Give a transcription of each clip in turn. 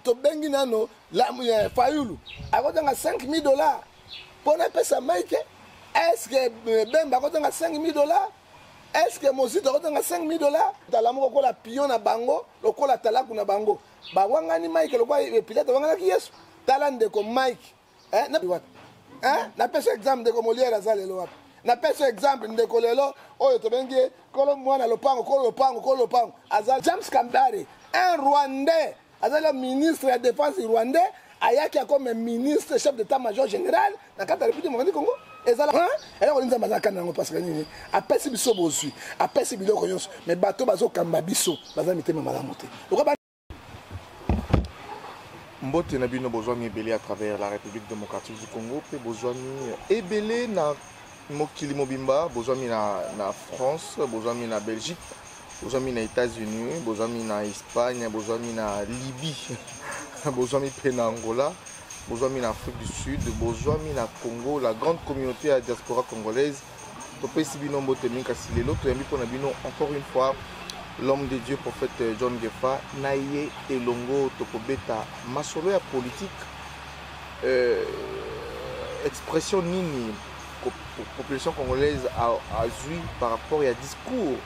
to bengi nano la Fayulu akozanga $5,000 pour na pesa Mike. Est-ce que Bemba akozanga $5,000? Est-ce que Mosito akozanga $5,000? Talamu ko la pion na bango lokola talaku na bango bawangani Mike lokwa pilote wangana ki Yesu talande ko Mike na biwata na pesa exemple de ko Molière azalelo wapi na pesa exemple ndeko lelo oyo to bengi kolo mwana lopango azal James Kambare un Rwandais azala ministre de défense rwandais ayaki comme ministre chef d'état-major général na kata République démocratique du Congo ezala elle a dit bazaka nango parce que nini apesi biso bozui apesi biloko nyonso mais bato bazo kamba biso baza mitema malamu te Mbote na bino besoin ebele à travers la République démocratique du Congo pe besoin ebele na mokili mobimba besoin na France besoin na Belgique besoin na États-Unis besoin na Espagne besoin na Libye besoin na Angola besoin na Afrique du Sud besoin na Congo la grande communauté à diaspora congolaise to pesi bino mbote minka silelo to yambi pona bino encore une fois l'homme de Dieu prophète John Gefa naye elongo tokobeta masolo ya politique expression nini population congolaise a joué par rapport à discours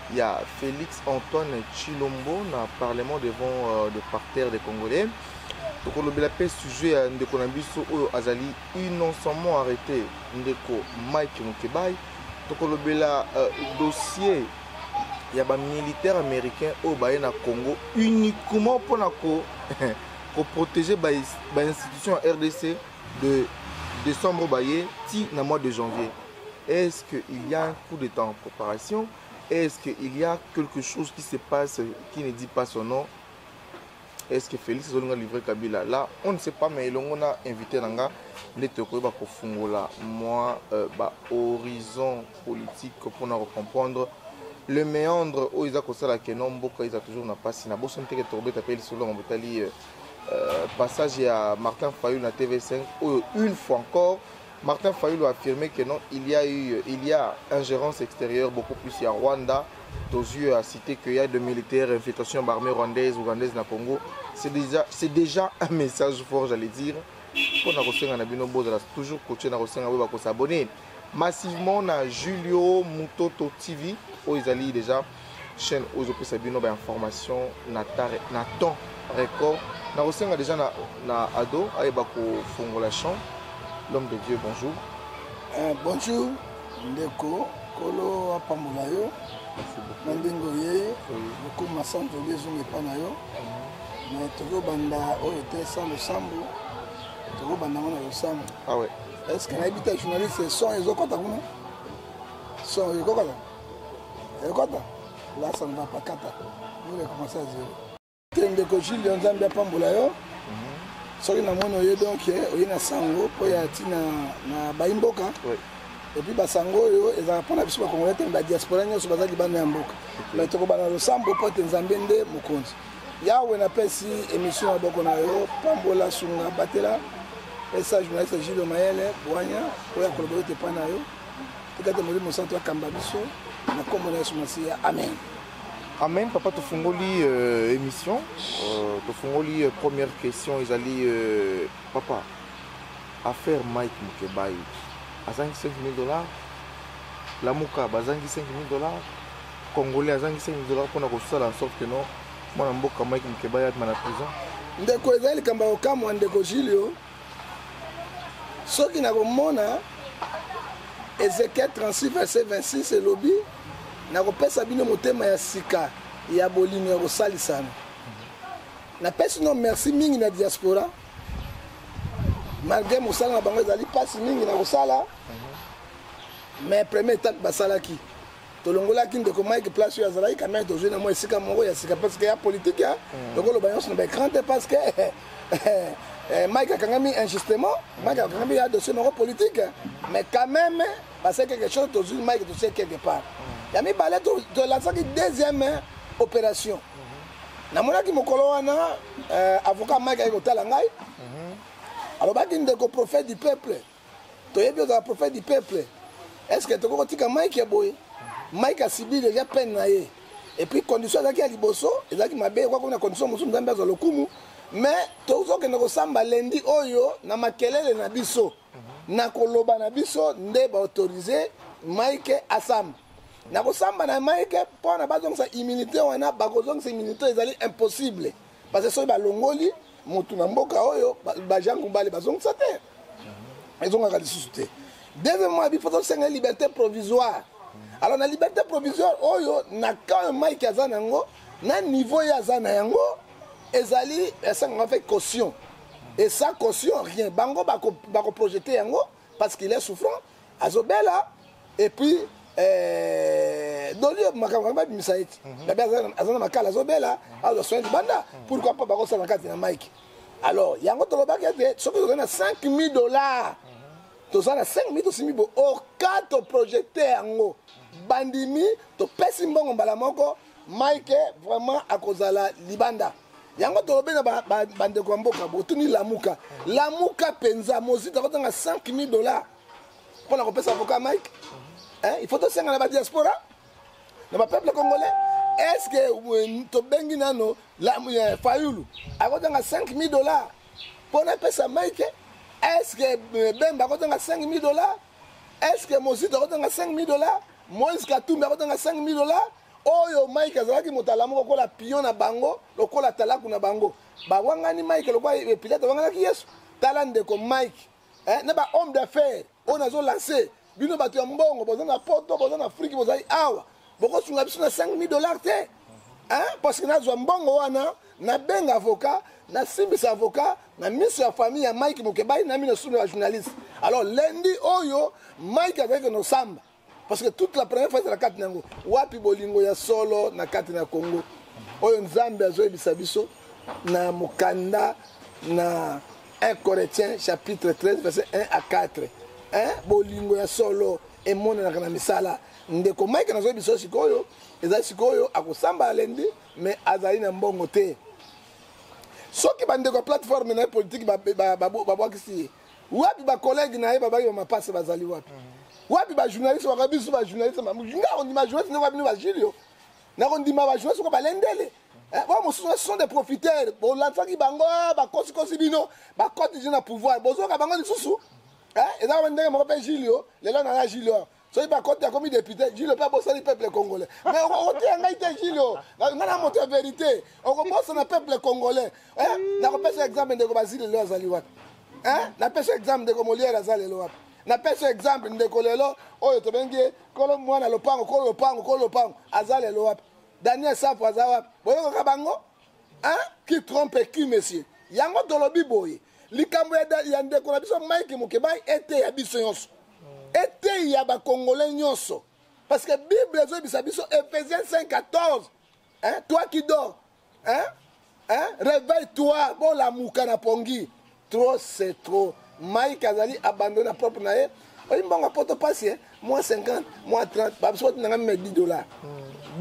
il y a Félix Antoine Chilombo dans le parlement devant le parterre des Congolais tokoloba pe sujet ndeko na biso oyo azali innocemment arrêté ndeko Mike Mukebai tokoloba dossier il y a des militaires américains au na Congo uniquement pour protéger les institutions RDC de décembre ti na mois de janvier. Est-ce qu'il y a un coup d'état en préparation? Est-ce qu'il y a quelque chose qui se passe qui ne dit pas son nom? Est-ce que Félix Zonga livré Kabila? Là, on ne sait pas, mais on a invité Nanga moi horizon politique pour comprendre le méandre où ils ont la kenombo ils ont toujours n'a pas si na boson teke torbet appelle selon on botali passage à Martin Fayulu na TV5 où une fois encore Martin Fayulu a affirmé que non il y a ingérence extérieure beaucoup plus il y a Rwanda aux yeux à citer qu'il y a de militaires infiltration armée rwandaise ougandaise na Congo c'est déjà un message fort j'allais dire pour na kosenga na bino boza toujours coacher na kosenga ba ko s'abonner massivement na Julio Mutoto TV où ils allaient déjà chaîne aux opérations bino information na temps record na kosenga déjà na ado ayeba ko fongola champ l'homme de Dieu bonjour bonjour ndeko kolo apambola yo ndingo ye beaucoup masanto bezonge pana yo mais toko banda o était sans le sambo toko banda na le sambo ah ouais est-ce que l'habitat journaliste sont les okota kuna sont les okota là ça ne va pas kata vous allez commencer à zéro ndeko Julio Nzambe apambola yo soki na mono yo donc oyi na sango po ya tina na baimboka et puis basango yo ezala pona biso ba congolais te ba diaspora nyoso bazali bana ya mboka mais toko bana lo sambo po te Nzambe nde mokonzi yawe na pesi émission ya boko na yo pambola sunga batela esa journaliste Gilles Mayele Boanya po ya kolobo te pana yo tikate moli mosanto akamba biso na kombo na Yesu Masiya amen. Amen, papa, tu fongoli émission. Tu fongoli première question. Ils allaient, papa, affaire Mike Mukebai. À 5 000 $. La Mouka, à 5 000 $. Congolais, à 5 000 $ pour nous faire en sorte que non. Moi, je suis Mike Mukebai à la prison. Ndeko ezali kamba okamwa ndeko Julio. Soki na komona Ézéchiel 36 verset 26 et lobby. Na kopesa bino motema ya sika ya bolimo ya kosalisana na pesi no merci mingi na diaspora malgré mosala na bango ezali pasi mingi na kosala mais première étape basalaki tolongolaki ndeko Mike place oyo azalaki quand même tozwi na mwa esika moko ya sika parce que ya politique ya lokolo banyoso na baécran te parce que Mike akangami injustement Mike akangami ya dossier moko politique mais quand même c'est quelque chose tozwi Mike dossier quelque part Yami balé de la deuxième opération. Namonaki mokolo wana avocat Mike ayotala ngai. Alors baki ndeko prophète du peuple. Toyebi za prophète du peuple. Est-ce que toko tika Mike ya boy? Mike a subi déjà peine na ye. Et puis condition zaki ya liboso, ezaki mabe kwa kuna condition musu Nzambe za lokumu. mais tozokende kosamba lendi oyo na makelele na biso na koloba na biso nde baautorize Mike asamba na kosamba na Mike mpona bazongisa immunité wana bakozongisa immunité ezali impossible parce que soki balongoli motu na mboka oyo bajean kumbale bazongisa te ezongaka lisusu te. Deuxièmement il faut tosenga liberté provisoire. Alors na liberté provisoire oyo na quand Mike aza nango na niveau ya aza na yango ezali esanga fait caution et ça caution rien bango bako projeter yango parce qu'il est souffrant azobela et puis dolio makamba bimisaiti azana makala azobela azo soin banda pourquoi pas bako sala kati na Mike. Alors yango tolobaki ete soki tozana $5,000 tozana 5,000 to 6,000 au cas to projeter yango bandimi to pesi mbongo mbala moko Mike vraiment akozala libanda yango tolobe na bande kwa mboka botuni lamuka penza mozita kotanga $5,000 pour la kopesa avocat Mike. Hein, il faut to senga na ba diaspora na ba peuple congolais. Est-ce que to bengi nano la Fayulu akotanga $5,000 pour na pesa Mike? Est-ce que Bemba akotanga $5,000? Est-ce que Mozita akotanga $5,000? Moïse Katumbi akotanga $5,000? Oyo Mike azalaki motalamu lokola pion na bango lokola talaku na bango bawangani Mike lokola pilote wangaki Yesu tala ndeko Mike na ba homme d'affaires on azo lancer bino bato ya mbongo boza na poto boza na Afrique boza awa boko sunga biso na $5,000 te parce que nazwa mbongo wana na benga avocat na simbisa avocat na miso ya famille ya Mike Mukebai na mino sunu ya journaliste. Alors lundi oyo Mike azalaki no samba parce que toute la première fois c'est la carte nango wapi bolingo ya solo na carte na Congo oyo nzambe azoyebisa biso na mokanda na 1 Corinthiens chapitre 13 verset 1 à 4 bolingo ya solo emonanaka na misala ndeko Mike nazoyebisa sikoyo ezali sikoyo akosamba lendi mais azali na mbongo te soki bandeko ya plateforme na politique babwakisi wapi bacollègue na ye babaki bamapase bazali wapi ba journaliste wakabiso ba journaliste nga ondima journaliste ndeko bino ba Julio na ondima ba journaliste ko balendele ba mosusu sont des profiteurs bon lançaki bango ba kosi bino ba côté na pouvoir bozoka bango lisusu eza ba ndenge moko pe Julio lelo na Julio so ba côté comme député Julio pas bosali peuple congolais mais on te ngai te Julio na moto vérité on commence na peuple congolais na ko pesa exemple ndeko Basile lelo azali wapi na pesa exemple ndeko Molière azali lelo wapi na pesa exemple ndeko lelo oyo to bengi kolo mwana lopango azale lo wapi Daniel Sapo aza wapi boyo ka bango qui trompe qui monsieur yango tolobi boye likambo ya ndeko na biso Mike Mukebai ete ya biso nyonso ete ya ba congolais nyonso parce que Bible ezobisa biso Ephésiens 5:14 toi qui dors réveille-toi bon la muka na pongi trop c'est trop. Mike azali abandonné à propre nae oyi mbongo poto passer moins 50 moins 30 babso tinanga me $10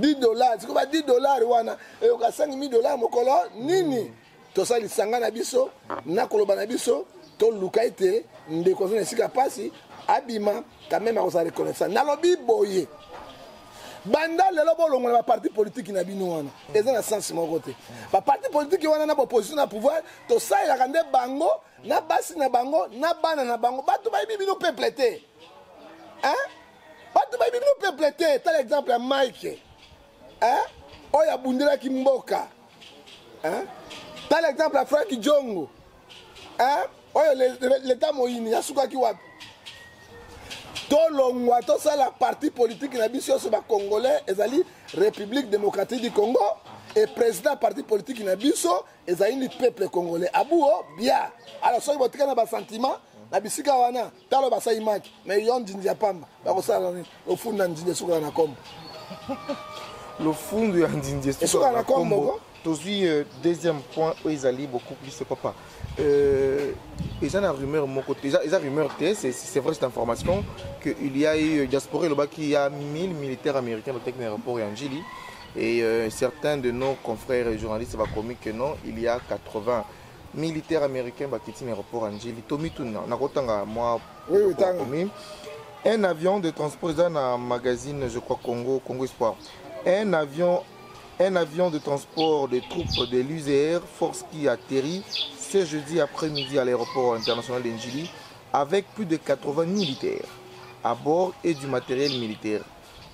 $10 siko ba $10 wana e ka $5,000 mokolo nini to sali sanga na biso na koloba na biso to lukaite ndeko zone sika pasi abima quand même akosa reconnaître na lobi boye banda lelo bolongo na parti politique na bino wana eza na sens moko te ba parti politique wana na opposition na pouvoir to saila kande bango na basi na bango na bana na bango bato bayibi bino peuple te bato bayibi bino peuple te tal exemple ya Mike oyo abundelaki mboka tal exemple ya Frank Jongo oyo l'état moyini asukaki wapi tolongwa tosala parti politique na biso nyonso bacongolais ezali République démocratique du Congo et président parti politique na biso ezali ni peuple congolais abuo bien alors soki botika na basentiment na bisika wana talo basali Mike mais yo ndindi ya pamba bakosala nini ofunda ndindi suka na kombo le fond ya ndindi suka na kombo tozwi deuxième point où ezali beaucoup plus papa ils ont une rumeur mon côté ils ont rumeur c'est vrai cette information que il y a eu diaspora le bas qu'il y a 1000 militaires américains dans le aéroport en Anjili et certains de nos confrères et journalistes va commis que non il y a 80 militaires américains qui quittent l'aéroport en Anjili Tommy Tuna nakotanga moi un avion de transport dans un magazine je crois Congo Espoir un avion un avion de transport de troupes de l'UZR, force qui atterrit ce jeudi après-midi à l'aéroport international d'Njili avec plus de 80 militaires à bord et du matériel militaire.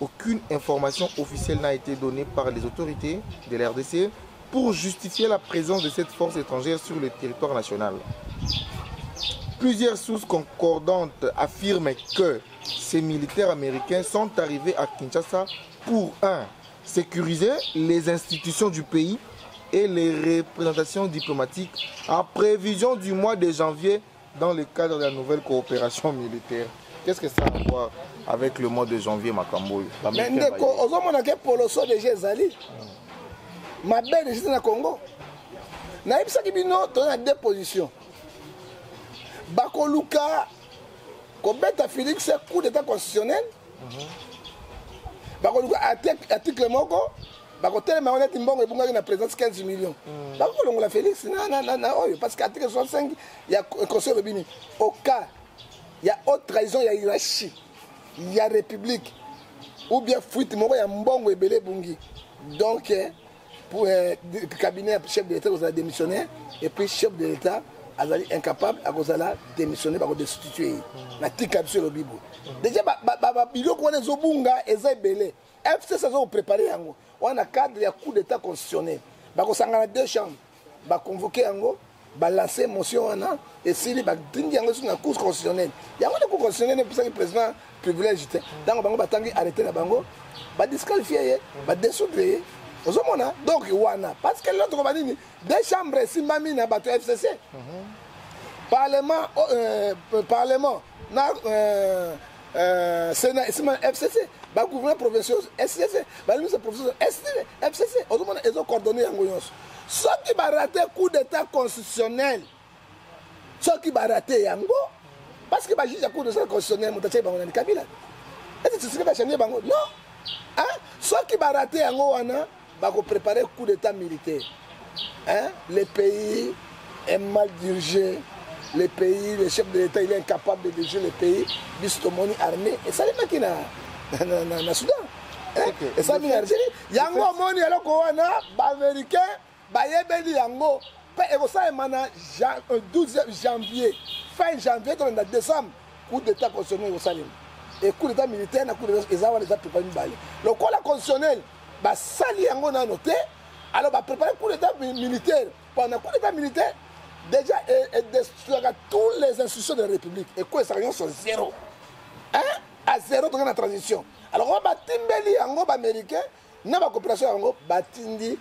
Aucune information officielle n'a été donnée par les autorités de la RDC pour justifier la présence de cette force étrangère sur le territoire national. Plusieurs sources concordantes affirment que ces militaires américains sont arrivés à Kinshasa pour 1. Sécuriser les institutions du pays et les représentations diplomatiques en prévision du mois de janvier dans le cadre de la nouvelle coopération militaire. Qu'est-ce que ça a à voir avec le mois de janvier, Makambo? Mais ndeko, ozomona ke poloso déjà ezali. Ma belle est dans le Congo. Naïbsa Kibino, tu as 2 positions. Bakoluka, Kobeta Félix, c'est coup d'état constitutionnel. Bakoluka, article Moko, Bakotel, mais on est bon et bon, il a présence 15 millions. Bakolonga Félix, parce qu'article 65, il y a un conseil de Bini. Au cas, il y a haute trahison, il y a hiérarchie, il y a république, ou bien fuite, il y a Mbongo et Belé Bungi. Donc, pour le cabinet chef de l'État, vous allez démissionner, et puis chef de l'État, vous allez incapable, vous allez démissionner, vous allez destituer. La tique sur le Bible. Déjà, il y a des Zobunga et Zébélé. FC, ça va préparer. On a cadre, il y a coup d'État constitutionnel. Vous avez 2 chambres. Vous allez convoquer, vous lancer motion, et si vous avez sur la cour constitutionnelle. Il y a un cours constitutionnel, pour ça que le président privilège. Donc, vous allez arrêter la bango, vous disqualifier, vous dissoudre. Donc, parce que l'autre compagnie, 2 chambres, si mamie n'a pas FCC. Parlement, Sénat, FCC, gouvernement provincial, SCC, ministre provincial, FCC, ils ont coordonné en Goyons. Ceux qui vont rater le coup d'état constitutionnel, ceux qui vont rater Yango, parce que le juge a coup d'état constitutionnel, il va être Kabila. Est-ce que c'est ce qui va changer Bango? Non. Ceux qui vont rater Yango, va préparer le coup d'état militaire. Le pays est mal dirigé, le pays, le chef de l'État, il est incapable de diriger le pays, bistomoni armé, et ça les mecs qui na Soudan. Et ça les Algérie. Yango moni alors qu'on a américain, bayebeli yango, et ça est 12 janvier, fin janvier, dans décembre, coup d'état constitutionnel au Salim. Et coup d'état militaire, coup d'état, ils ont préparé une balle. Le coup constitutionnel, sali yango na noté, alors préparer coup d'état militaire. Pendant coup d'état militaire, déjà, il détruira toutes les institutions de la République. Et quoi, ça revient sur 0. À 0 dans la transition. Alors, on va timbeli yango américain, na ba coopération yango batindi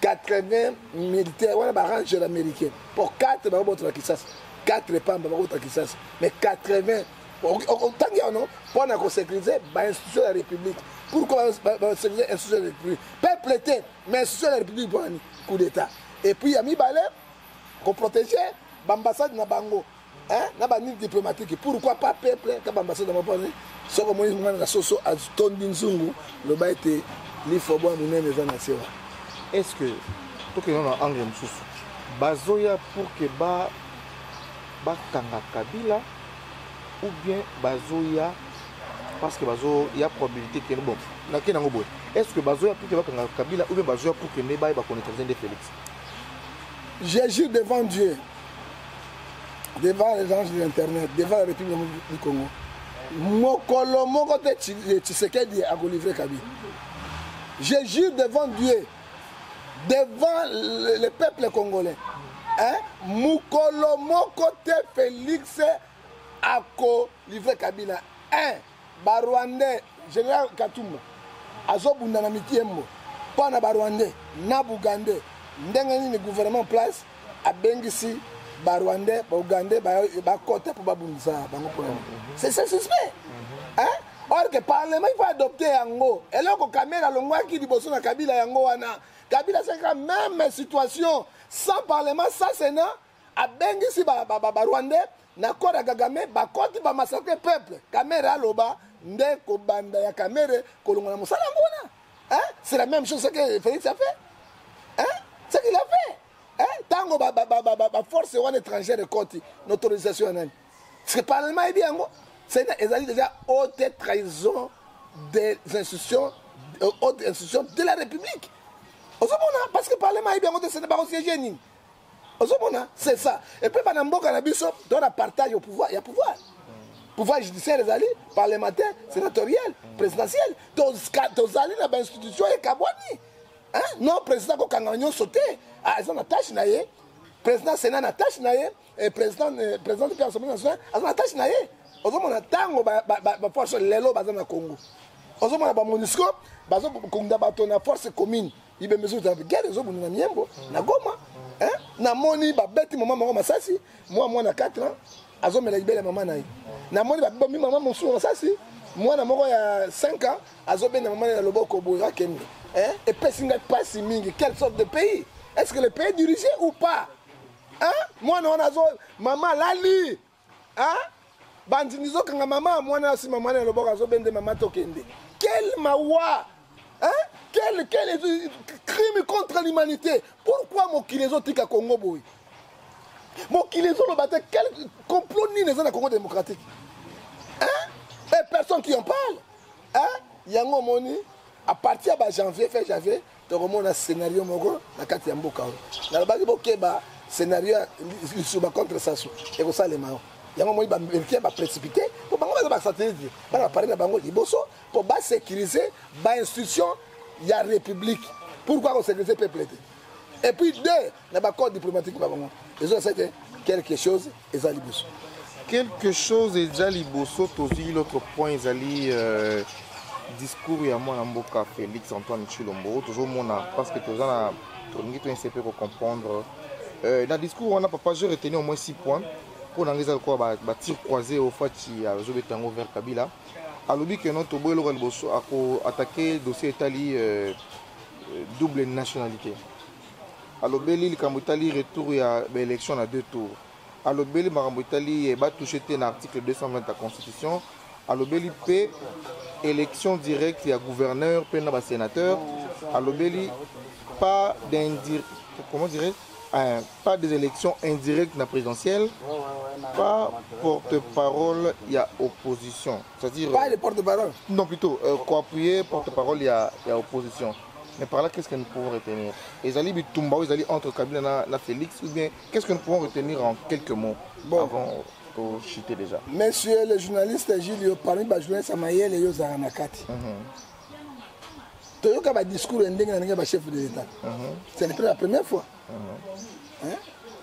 80 militaires, on va ranger l'américain. Pour 4, on va la Kisas. 4 pamba, on va la Kisas. Mais 80, tant qu'il y a non, pour sécuriser l'institution de la République. Pourquoi sécuriser l'institution de la République? Peuple était, mais l'institution de la République pour un coup d'État. Et puis, il y a mis balai pour protéger l'ambassade de Bango. Na banni diplomatique. Pourquoi pas peuple quand l'ambassade de Bango? Ce que moi, je suis à Tondinzungu, le bas était l'Ifobo à mener les gens. Est-ce que, tout que nous avons anglais, bazoya pour que Kanga Kabila ou bien bazoya parce que bazo il y a probabilité que bon est-ce que bazoya pour que Kanga Kabila ou bien bazoya pour que Neba va connaître de Félix? J'agis devant Dieu, devant les anges de l'Internet, devant la République du Congo. Mokolo moko te Tshisekedi a livré Kabila. Je jure devant Dieu, devant le peuple congolais. Mokolo moko te Félix a livré Kabila. Barwandais, général Katumba, azobunda na mitiembo, pas na Barwandais, na Bugandais. Ndenge ni gouvernement place abengisi Barwandais, Bagandais, Bakota pour babundisa bango problème. C'est ça suspect. Or que le Parlement il faut adopter yango. Et là que caméra longwa qui liboso na Kabila yango wana. Kabila c'est la même situation sans Parlement, sans Sénat, abengisi Barwandais, na kora Kagame, bakoti ba massacrer peuple. Caméra loba ndeko banda ya caméra kolonga na musala ngona. C'est la même chose que Félix a fait. C'est ce qu'il a fait. Tango la force étrangère de côte, l'autorisation. Ce que le Parlement est bien, c'est déjà haute trahison des institutions de la République. Parce que le Parlement est bien côté, ce n'est pas aussi génie. C'est ça. Et puis, pendant Mboka Nabiso, dans le partage au pouvoir, il y a pouvoir. Pouvoir judiciaire, les alliés, parlementaire, sénatorial, présidentiel. Tous les alliés dans l'institution et Kabwani. Non, président Kokangagnon sauté. Ils ont une tâche, président Sénat a une tâche, et président de l'Assemblée nationale a une tâche. Ils ont une force Lelo dans Congo. Ils ont une MONUSCO, ils ont une force commune. Ils ont besoin de guerre, ils ont besoin de Niembo, na Goma. Na moni ba beti maman moko masasi moi na 4 ans azomela libela maman na ye na moni ba bomi maman mosu masasi moi na moko ya 5 ans azobena maman na loboko boya kende et pesinga passe mingi quelle sorte de pays est-ce que le pays est dirigé ou pas moi na azo maman lali bandinizo kanga maman moi na si maman na loboko azobende maman tokende quel mawa quel crime contre l'humanité? Pourquoi Mokilezo tika Congo boy? Mokilezo le battait quel complot ni les Congo démocratique? Et personne qui en parle. Yango moni à partir de janvier, fin janvier, tu remontes un scénario moko na kati ya mboka. Na baki bokeba scénario sur contre ça et ko sale mao. Yango moni ba précipité pour bango ba satellite. Ba parler na bango liboso pour ba sécuriser ba institution ya république. Pourquoi on sécuriser peuple? Et puis deux, na ba code diplomatique ba bango. Ils ont fait quelque chose ezali boso. Quelque chose ezali boso tozi l'autre point ezali discours ya mwana mboka Félix Antoine Tshilombo toujours mona parce que tozana tolingi to inséper pour comprendre dans discours on a pas j'ai retenu au moins 6 points pour n'angeza quoi ba tir croisé au fati à Jobetango vers Kabila alobi que non tobo le boso ako attaquer dossier Italie double nationalité alobeli likambutali retour ya élection à 2 tours alobeli marambutali ba touché un article 220 de la constitution alobeli p élection directe à gouverneur puis à sénateur alobeli pas d'indirect comment dirais pas des élections indirectes na présidentielle pas porte-parole il y a opposition c'est-à-dire pas de porte-parole non plutôt quoi appuyer porte-parole il y a opposition mais par là qu'est-ce que nous pouvons retenir ezali bitumba ezali entre Kabila na Félix ou bien qu'est-ce que nous pouvons retenir en quelques mots avant pour chuter déjà. Monsieur le journaliste Gilles, parmi les journalistes Samayel et Yozaranakati. Tu as un discours d'un chef de l'État. C'est la première fois.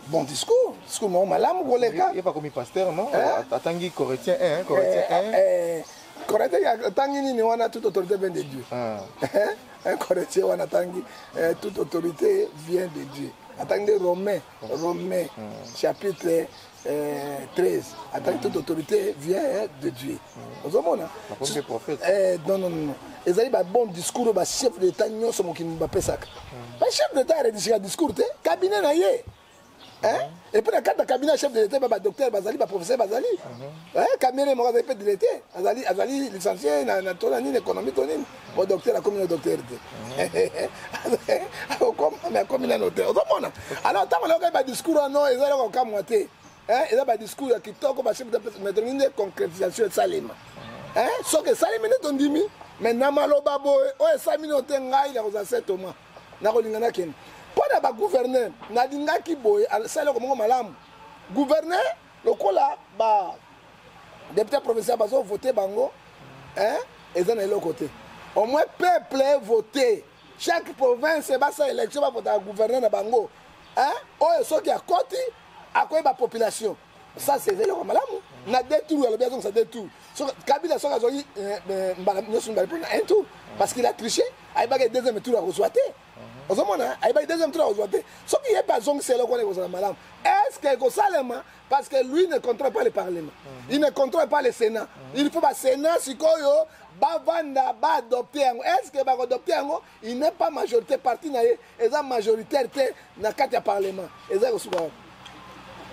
Bon discours. Discours mon malam pour les gars. Il n'y a pas comme pasteur, non? Attendez, Corétien 1, Corétien 1. Corétien, Tanguy, on a toute autorité vient de Dieu. Un Corétien, on a Tanguy, toute autorité vient de Dieu. Attendez, Romain, chapitre 13. Attendez, toute autorité vient de Dieu. Vous avez un prophète. Non. Ils ont un bon discours, le chef d'État, nous sommes qui nous appellent ça. Le chef d'État a rédigé un discours, le cabinet n'a pas. Et puis, dans le cabinet, le chef de l'État, le docteur Bazali, le professeur Bazali. Le cabinet, il a fait de l'État. Bazali, licencié dans l'économie, le docteur a commis le docteur. Mais comme il a noté. Alors, tant qu'on a un discours, non, ils ont un moitié. Il y a un discours qui toque au chef de l'État, mais il y a une concrétisation de Salima. Sauf que Salima n'est pas dit, mais Namalo Babo, et Salima n'est pas dit, il a 7 mois. Pour le gouverneur, Nadinga Kiboy, c'est le malam. Gouverneur, le cola, député provincial, ils ont voté Bango, et ils ont l'autre côté. Au moins, le peuple a voté. Chaque province, sa élection va voter le gouverneur de Bango. Ils sont à côté, à quoi la population. Ça, c'est le malam. On a des tours, il y a besoin de des tours. Kabila a dit un tour, parce qu'il a triché, il a eu un deuxième tour à reçoiter. Il a eu un deuxième tour à reçoiter. Sauf qu'il n'y a pas besoin de c'est le malam. Est-ce que Salema, parce que lui ne contrôle pas le Parlement, il ne contrôle pas le Sénat. Il faut que le Sénat, si Bavanda va adopter. Est-ce que va adopter? Il n'est pas majorité parti, il est majoritaire dans le Parlement.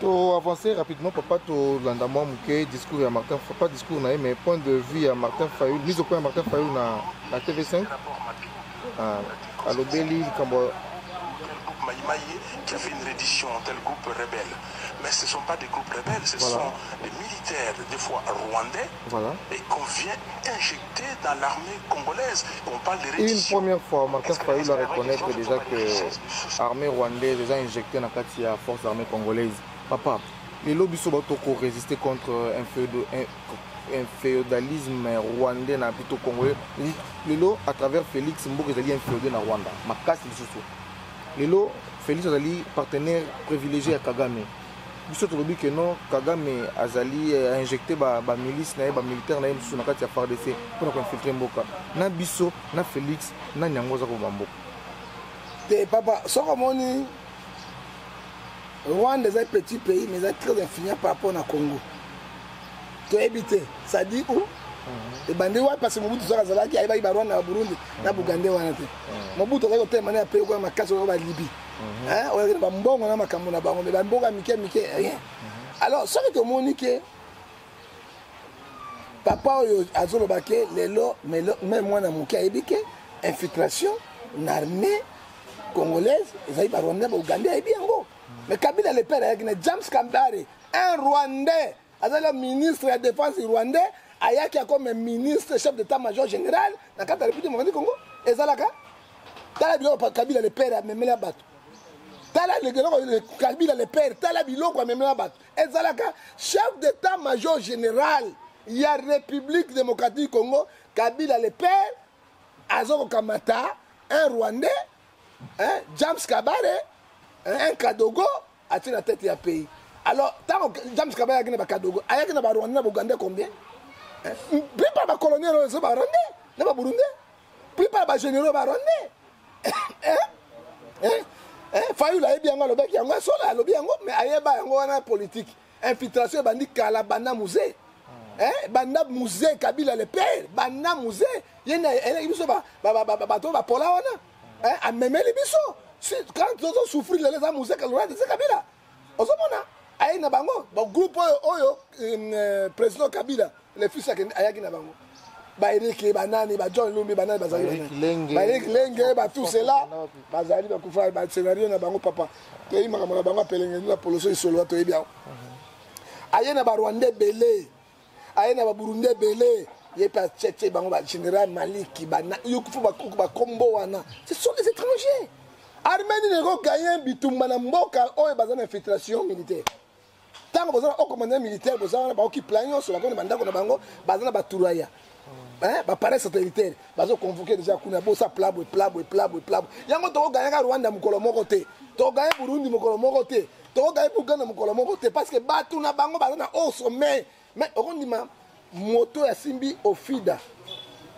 Pour avancer rapidement, papa, tu l'endamment mouké discours à Martin, pas discours mais point de vue à Martin Fayoul, mise au point à Martin Fayoul na TV5. À l'obéli, Maïmaï qui a fait une reddition, tel groupe rebelle. Mais ce ne sont pas des groupes rebelles, ce sont des militaires, des fois rwandais, et qu'on vient injecter dans l'armée congolaise. On parle de reddition. Une première fois, Martin Fayulu a reconnaître déjà que l'armée rwandaise est injectée dans la force armée congolaise. Papa, les lobbies sont pour résister contre un féodalisme rwandais na plutôt congolais. Lelo à travers Félix Mboka est un féodal na Rwanda. Ma casse les Lelo Félix est partenaire privilégié à Kagame. Biso to lobi que non Kagame azali injecté ba milice na ba militaire na musu na kati ya FARDC pour infiltrer Mboka. Na biso na Félix na nyango za ko bamboka. Te papa soko moni Rwanda est un petit pays mais est très influent par rapport au Congo. Tu habité, ça dit où? Et bandé ouais parce que Mobutu sera là qui aïba Rwanda na Burundi na Bugande wana te. Mobutu ko te mané après ko makaso ko ba Libye. Hein, on a mbongo na makambo na bango mais bamboka mike rien. Alors ça que monique papa oyo azolo baké lelo mais même moi na muke aibike infiltration na armée congolaise ezali ba Rwanda ba Uganda aibi yango. Mais Kabila le père avec James Kambare, un Rwandais, avec le ministre de la Défense rwandais, ayaki comme ministre chef d'état-major général dans la République démocratique du Congo. Et ça là, tala biloko Kabila le père a memé la batte. Tala le Kabila le père, tala biloko a memé la batte. Et ça là, chef d'état-major général, il y a République démocratique du Congo, Kabila le père, Azoko Kamata, un Rwandais, James Kabare. Un Kadogo a tiré la tête du pays. Alors, tant que James Kabaya a gagné un Kadogo, il y a un Rwanda, Ouganda combien? Plus par les coloniaux, ils sont Rwandais, ils sont Burundais. Plus par les généraux, ils sont Rwandais. Fayulu a bien le bec, il y a un seul à l'objet, mais il y a une politique. Infiltration, bandi Kala, Banda Musée. Banda Musée, Kabila le père, Banda Musée. Il y a un biso, bateau, Pola, a même les biso. Quand ils ont souffert de la musique, ils ont dit Kabila. Au moment où il y a un groupe, le président Kabila, les fils de Ayaki Nabango. Baïriki, Banani, John Lumbi, Banani, Baïriki Lenge, tout cela. Bazali, Bakoufa, scénario Nabango, papa. Tu es Makamana Bango, Pelengenu, la Poloso, il se loue, tu es bien. Ayena Rwandais Belé, Ayena Burundais Belé. Il y a pas Tchétché, Général Maliki, Bana, Yokufu, Kombo, ce sont les étrangers. Arménie n'a gagné bitumba na mboka oyo bazana infiltration militaire. Tant que bazana au commandant militaire bazana ba ki plan sur la bande bandako na bango bazana ba turaya. Ba paré satellitaire bazo convoquer déjà kuna bosa plabo. Yango to gagner Rwanda mukolo moko te. To gagner Burundi mukolo moko te. To gagner Uganda mukolo moko te parce que batu na bango bazana au sommet. Mais okondima moto ya simbi ofida.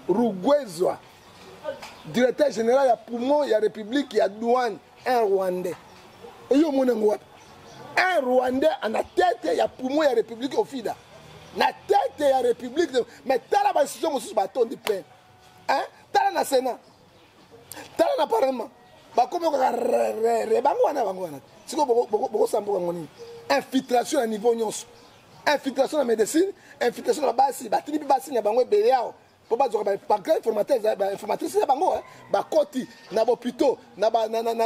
Rugwezwa. Directeur général, il y a poumon, il y a République, il y a douane, un Rwandais. Et un Rwandais en la tête, il y a poumon, il y a République au FIDA. La tête, il y a République. Mais t'as la institution, on se bâton de pain. Hein? T'as la Sénat. T'as la Parlement. Infiltration à niveau nyons. Infiltration à la médecine, infiltration à la base, il y a pour pas dire informatrice c'est bango ba koti na hôpitaux na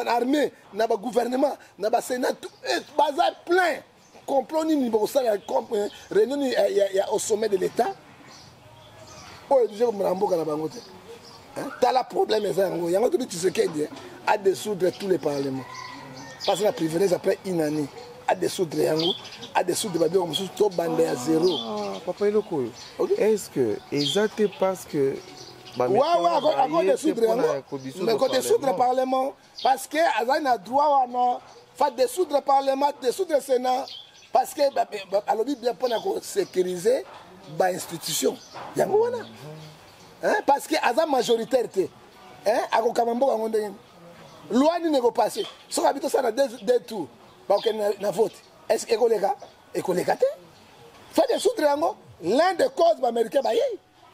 armée na gouvernement na sénat bazar plein complot ni niveau ça réunion au sommet de l'état oh déjà comme ramboka na bango t'as la problème ça yango tu sais qu'il a dissoudre tous les parlements parce que la privilège après une année à dissoudre yango à dissoudre babio comme tout bande à zéro. Papa Eloko, est-ce que exact parce que encore dissoudre yango mais quand dissoudre le parlement parce que azana na droit wana fa dissoudre le parlement dissoudre le sénat parce que alobi bien pour sécuriser ba institution yango wana parce que azana majoritaire te akokamambo yango ndenge loi ni nego passer so habito ça na deux tours na vote est-ce que écoleka te fait des sous triangle l'un des causes américains baye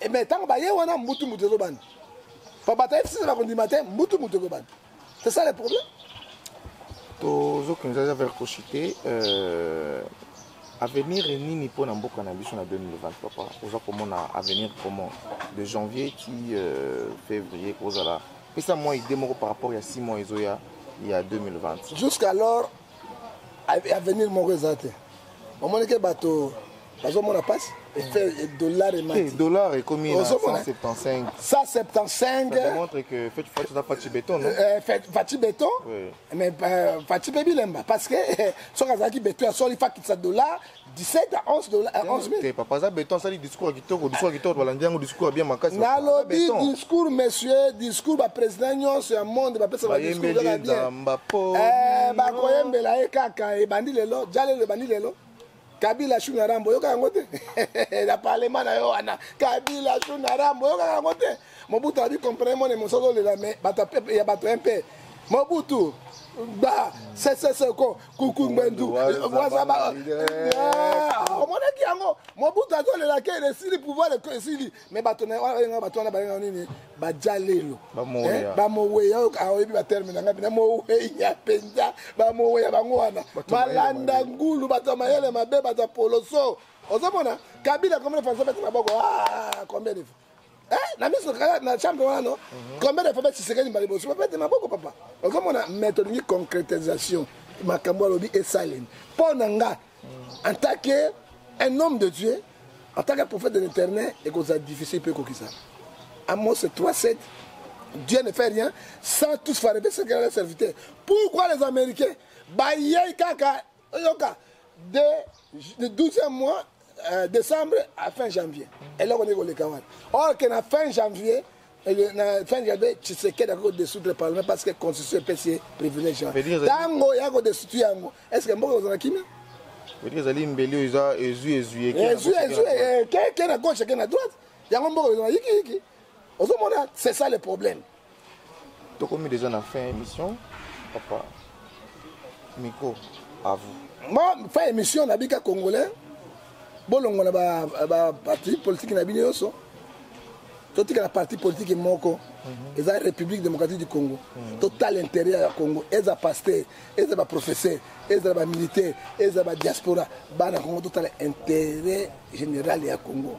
et maintenant baye wana mutu zo ban papa ta si ça va matin mutu zo ban c'est ça le problème to zo que nous avons recocité avenir nini pour mboka na biso na 2020 papa oza komona avenir comment de janvier qui février kozala et ça moi idée moko par rapport à 6 mois ezoya il y a 2020. Jusqu'alors, à venir mon résultat. Au moment que bateau, on passe, et fait $. Et dollars est commis à 175. 175. Ça démontre que tu as Fatih Béton, non? Fatih Béton, oui. Mais Fatih Baby Lemba. Parce que si on a dit Béton, il faut qu'il $, 17 à 11 000. Papa, ça béton, ça dit discours qui tourne, discours bien marqué. Na lobby discours, monsieur, discours, président, c'est un monde, discours de la bien. Bakoyembe la ekaka, et bandi lelo, jale le bandi lelo. Kabila Shuna Rambo, yoka yangote. La parlement na yo ana. Kabila Shuna Rambo, yoka yangote. Mobutu a dit comprendre mon solo le la mais bata pepe ya bato MP. Mobutu ba c'est ko kuku ngbendu. Waza ba. O mona ki yango. Mobutu a dit la ke resili pouvoir le resili. Mais bato na bato na ba nini ba jalelo. Ba mowe yo ka oyebi ba terminer ngapi na mowe ya penza ba mowe ya bango wana. Malanda ngulu bato mayele mabe bato poloso. Ozomona Kabila comme le français bête na boko combien de fois? Na mise na chambre wana combien de fois bête Tshisekedi mbali so bête na boko papa. Ozomona méthode ni concrétisation makambo lobi esalem. Ponanga en tant que un homme de Dieu, en tant que prophète de l'Éternel, et que c'est difficile peu kokisa. Amos 3:7. Dieu ne fait rien sans tous faire ce qu'il a serviteur. Pourquoi les Américains baillent kaka yoka de 12e mois décembre à fin janvier. Et là on est au Kawan. Or que na fin janvier Tshisekedi a dissoudre le Parlement parce que la constitution est privilégiée. Tango ya ko dissoudre yango. Est-ce que mboko za kimi? Veut dire zali mbeli oza ezu qui à gauche qui à droite. Yango mboko za yiki. C'est ça le problème. Donc on est déjà en fin émission. Papa Miko à vous. Moi fin émission na bika congolais. Bolongo na ba parti politique na bino yoso. Tout la parti politique moko. Et la République démocratique du Congo. Total intérêt au Congo. Et les pasteurs, et les professeurs, et les militaires, et les diaspora. Bana Congo total intérêt général au Congo.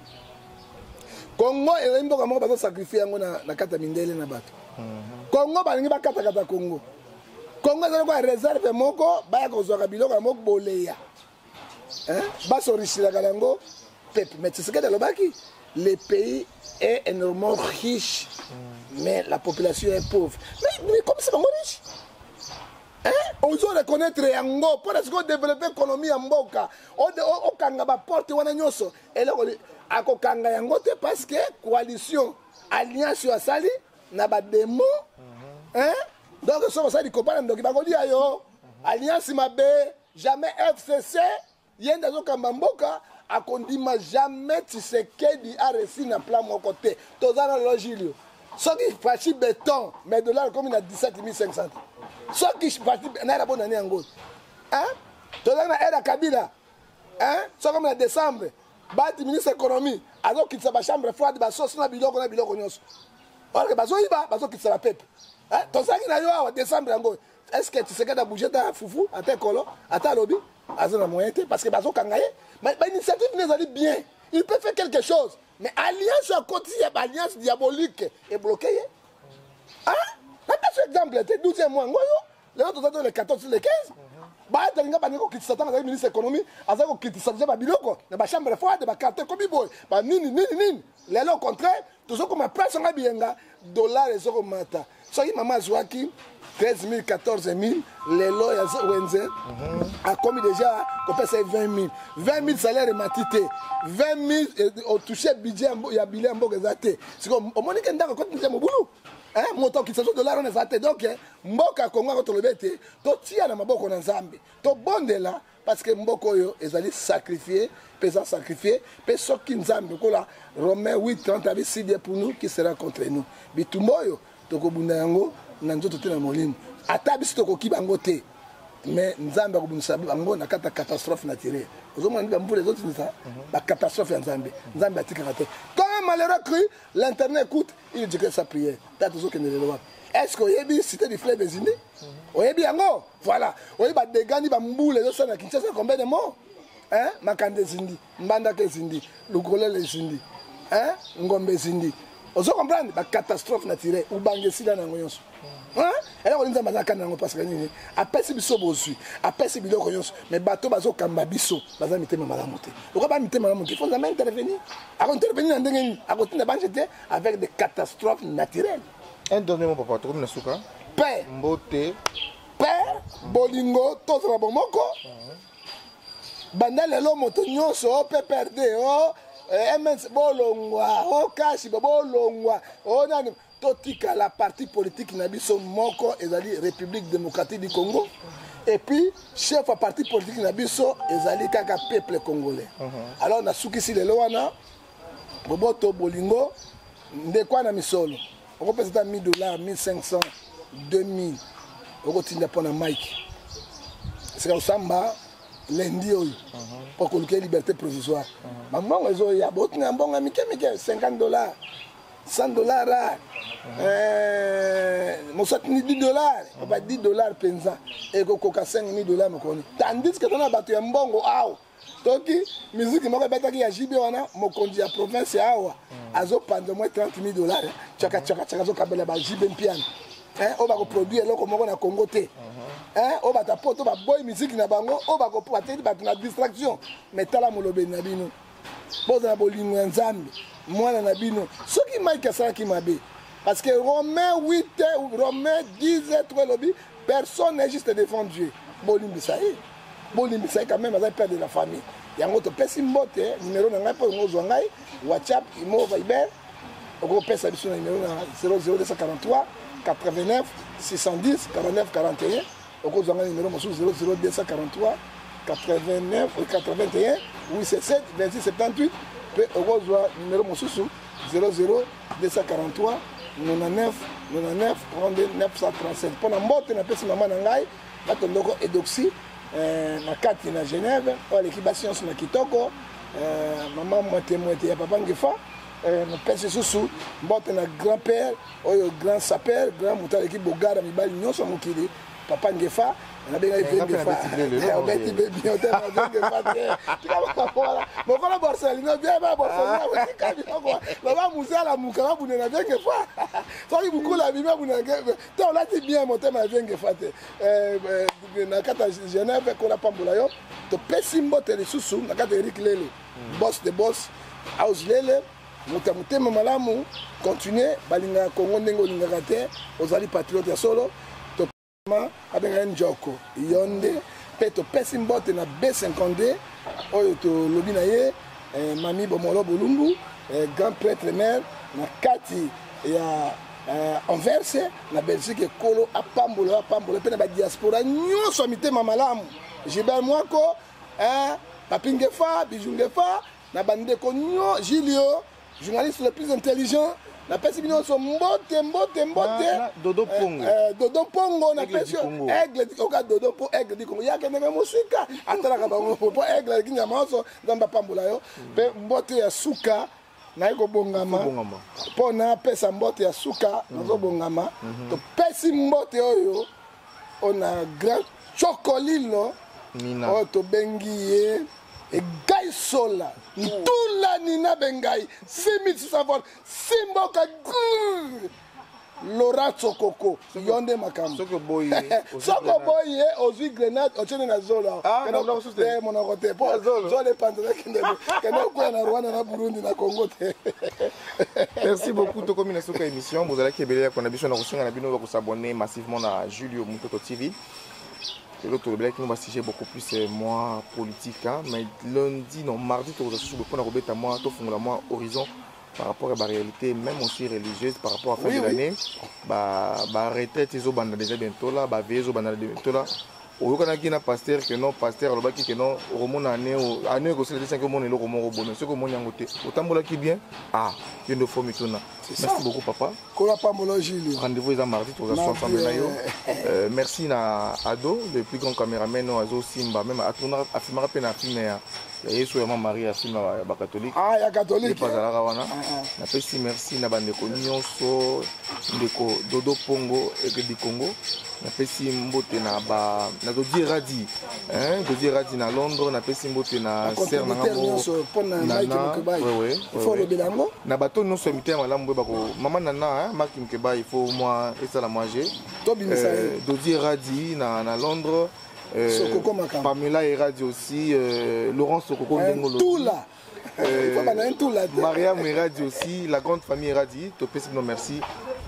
Congo et les gens qui sacrifié na kata mindele na bato. Congo balingi ba kata Congo. Congo est réserve moko ba ko zwa biloko moko boleya. Ba so richila kalango peuple mais c'est ce que dalobaki le pays est énormément riche mais la population est pauvre. Mais comme c'est pas riche. On doit reconnaître yango pour ce qu'on développer l'économie en mboka. On kanga ba porte wana nyoso et là ako kanga yango te parce que coalition alliance ya sali na ba démo donc so ça di kopana ndoki ba kolia yo alliance mabe jamais FCC yenda zo kamba mboka akondima jamais Tshisekedi a reçu na plan mon côté tozana logilio so ki fachi béton mais dollars comme na 17 500 so ki fachi na rabona ni yango tozana era Kabila so comme na décembre bati ministre économie azo kitsa ba chambre froide ba sauce na biloko nyonso or que bazo iba bazo kitsa la peuple tozaki na yo awa décembre yango est-ce que Tshisekedi a bougé ta foufou ata kolo ata lobby azo na moyen parce que bazo kangaye mais l'initiative n'est pas bien. Il peut faire quelque chose. Mais alliance à côté, alliance diabolique est bloquée. Hein? Par exemple, le 12e mois, le 14 le 15. Bah, tu as dit que tu as ministre de l'économie, tu as dit que tu as dit que la chambre froide, la carte comme il faut. Bah, nini. Les au contraire, tout ça comme un presse, on a bien $, et ça comme mata. Ça y est, maman Zouaki. 13 000, 14 000, les lois a commis déjà qu'on passe 20 000. 20 000 salaires matité. 20 000 au touché budget, il y a billet en bogazate. C'est comme, au moins, il y a un côté de mon boulot. Montant qui $, on est zate. Donc, Mboka Congo, quand on le bête, tu tiens à ma boko en Zambie. Tu bon de là, parce que Mboko, ils allaient sacrifier, pesant sacrifier, mais ceux qui Nzambi, Romains 8, 30, avec 6 pour nous, qui sera contre nous. Bitumboyo, Tokobundango, nanzoto te na molimo ata biso kokibango te mais nzambe akobunisa bango na kata catastrophe naturelle ozomona ndi bambula les autres ça ba catastrophe ya nzambe atikaka te quand malheureux cru l'internet écoute il dit que sa prière tata zo kende lelo est-ce que oyebi cité du fleuve Zindi oyebi yango voilà oyebi ba dégani bambula zo na Kinshasa combien de morts Makande Zindi Mbandaka Zindi Lukolele Zindi Ngombe Zindi. Vous comprenez la catastrophe naturelle ou bangesi dans la moyenne. alors on nzamba zakana ngo parce que nini apesi biso bozui apesi biloko nyonso mais bato bazo kamba biso baza mitema malamu te lokwa ba mitema malamu te faut jamais intervenir ako intervenir na ndenge ni ako tinda banjete avec des catastrophes naturelles. Un dernier mot papa to komina suka paix mbote paix bolingo tozala bomoko banda lelo moto nyonso pe perde o MS bolongwa o kashi bolongwa o nani totika la partie politique na biso moko ezali République démocratique du Congo et puis chef à parti politique na biso ezali kaka peuple congolais. Alors na sukisi lelo wana boboto bolingo ndekwa na misolo on peut être $1000 $1500 $2000 on tinda pona Mike c'est comme samba lundi oyo pour que la liberté provisoire maman ezo ya botinga mbonga mike $50 $100 mosati ni $10 ba $10 penza et kokoka $5000 mokoni tandis que tona bato ya mbongo awo toki musique moko betaki ya jibe wana mokonzi ya province awa azo panda moins $30,000 chaka zo kabela ba jibe mpiano on va produire eloko moko na Congo te on va tapoto ba boy musique na bango on va kopateli ba na distraction mais tala molobe na bino boza na bolingo nzambe mwana na bino soki Mike asala ki mabe parce que Romains 8 Romains 10 3 lobby personne n'est juste devant Dieu bolimbisa quand même à père de la famille yango to pesi mbote numéro na ngai po ngozwa ngai WhatsApp imo Viber oko pesa biso na numéro na 00243 89 610 49 41 oko zwa ngai numéro mosusu 00243 89 81 877 26 78 pe oko zwa numéro mosusu 00243 99 99 32 937 pona mbote na pesi mama na ngai bato ndoko edoxy na kati na Genève o l'équipe science na kitoko maman moitié ya papa ngefa na pesi susu mbote na grand-père oyo grand sapeur grand muta l'équipe bogara mibali nyonso mokili papa ngefa na benga ngefa obeti bebi hotel na ngefa mokola Barcelone bien ba Barcelone kabi kwa baba musala mukaba bune na ngefa soki bukula bima bune ngefa te on l'a bien monter na ngefa te na kata Genève ko la pambola yo to pesi mbote le susu na kata Eric Lele boss de boss house Lele mutema malamu continuer balinga Congo ndengo lingaka te ozali patriote ya solo to abenga njoko yonde pe to pesi mbote na B52 oyo to lobi na ye mami bomolo bolumbu grand prêtre maire na kati ya Anvers na Belgique kolo apambola pe na ba diaspora nyonso mitema malamu Gilbert Mwako Papingefa Bijungefa na bandeko nyo Gilio journaliste le plus intelligent na pesi bino so mbote Dodo Pongo na pesi aigle oka Dodo po aigle di Congo yake ndenge musika atala bango po aigle kinyama so nzamba pambola yo pe mbote ya suka na iko bongama pona pesa mbote ya suka nazo bongama to pesi mbote oyo ona grand chocolilo o to bengiye et Guy Sola, tout la Nina Bengai, 6600 volts, Simboka Laura Tsokoko, Yonde Makam. Soko Boye, Ozui Grenade, Ochene na Zola. Ah, non, c'est mon côté. Zole Pandre, Keno na Rwanda na Burundi na Congo. Merci beaucoup de communiquer sur l'émission. Vous allez Kébélé, qu'on a besoin de s'abonner massivement à Julio Mutoto TV. Et l'autre blague nous va siéger beaucoup plus moi politique hein? Mais lundi non mardi tu vas sur le point de moi tout fond la moi horizon par rapport à la réalité même aussi religieuse par rapport à la fin de l'année bah retraite ils ont déjà bientôt là bah veille ils ont bientôt là au lieu qu'on a pasteur que non pasteur le baki que non au monde année que c'est le 5 monde le roman bon ce que mon yangote autant bola qui bien ah il nous faut maintenant merci beaucoup papa rendez-vous les mardi tu vas ensemble là yo merci na Ado le plus grand caméraman Azo Simba même à tourner à filmer à peine à filmer Yesu ya Marie à filmer ba catholique ah ya catholique pas à la wana na pesi merci na bandeko nyonso ndeko Dodo Pongo et du Congo na pesi mbote na ba na Dodi Radi hein Dodi Radi na Londres na pesi mbote na ser na ngabo na Mike Mukubai il faut le bilango na bato non so mitema malamu maman Nana, Marc Mkeba, il faut moi et ça la manger. Dodi Eradi na Londres. Pamela Eradi aussi. Laurence Sokoko Ndengolo. Tout là. Maria Eradi aussi. La grande famille Eradi. Topesi non merci.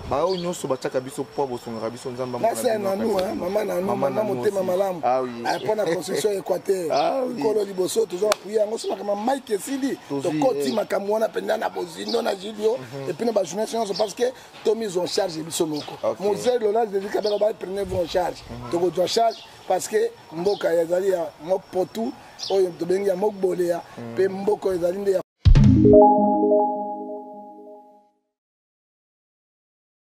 Bah on y soba chaka biso po boson rabiso nzamba. Là c'est nanou hein, maman motema malamu. Ah oui. Pour la construction Équateur. Ah oui. Kolo liboso toujours appuyer ngo sima kama Mike Sidi. To koti makamwana penda na bozino na Julio et puis na journée séance parce que to mise en charge biso moko. Mozé Lola de Kabela ba prendre en charge. To go en charge parce que mboka yazali ya mopotu oyo to bengi ya mokbolea pe mboko yazali nde ya